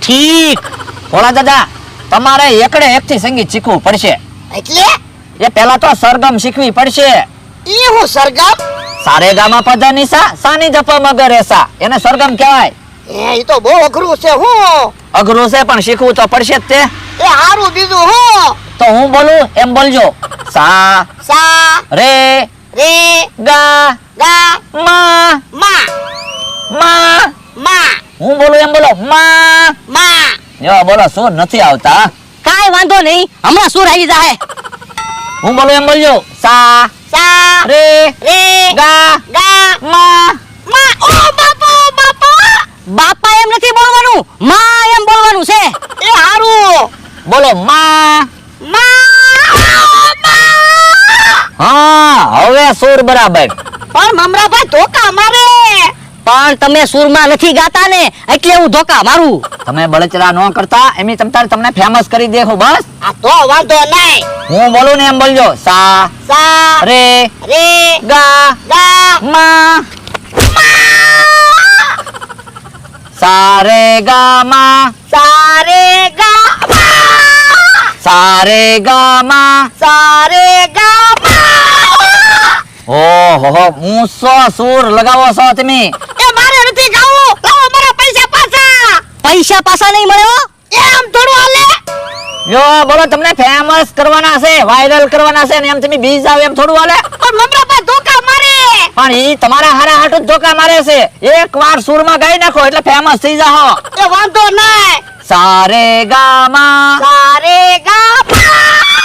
ઠીક. ભોળા દાદા તમારે એકડે એકથી સંગીત શીખવું પડશે. એટલે એ પહેલા તો સરગમ શીખવી પડશે. ઈ હું સરગમ? સારે ગામા પધા નિસા સાની જપા મગર એસા એને સરગમ કહેવાય. ઈ તો બહુ અઘરું છે. હું અઘરું છે પણ શીખવું તો પડશે જ તે. એ હારું બીજું હું? તો હું બોલું એમ બોલજો. સા સા રે રે ગા ગા મા મા મા. મા હું બોલું એમ બોલો મા. મા. જો બોલો સુર નથી આવતા. કાઈ વાંધો નહીં, હમણાં સુર આવી જાય. હું બોલું એમ બોલજો. સા સા રે રે ગા ગા મા. મા. ઓ બાપા બાપા. બાપા એમ નથી બોલવાનું, માં એમ બોલવાનું છે. એ હારું. બોલો મા. હા હવે સુર બરાબર. પણ મમરાભાઈ ધોકા મારે. પણ તમે સુરમાં નથી ગાતા ને એટલે હું ધોકા મારું. તમે બળચરા ન કરતા એમની તમને ફેમસ કરી દેખો બસ. આ તો વાંધો નહીં. હું બોલું ને એમ બોલજો. સા સા રે રે ગા ગા મા. સા રે ગા મા. સા રે ગા સા રે ગા મા. સા રે ગા ઓહો મૂસો સુર લગાવો છો તમે. એ મારે નથી ગાવું. લાવો મારા પૈસા પાછા. પૈસા પાછા નહીં મળે હો. એમ થોડું હાલે. જો બોલો તમને ફેમસ કરવાના છે, વાયરલ કરવાના છે ને એમ તમે બીજ જાવ એમ થોડું હાલે. પણ મમરાભાઈ ધોકા મારે. પણ ઈ તમારા હારા હાટુ જ ધોકા મારે છે. એકવાર સુરમાં ગાઈ નાખો એટલે ફેમસ થઈ જાઓ. એ વાંધો નહીં. સા રે ગા મા. સા રે ગા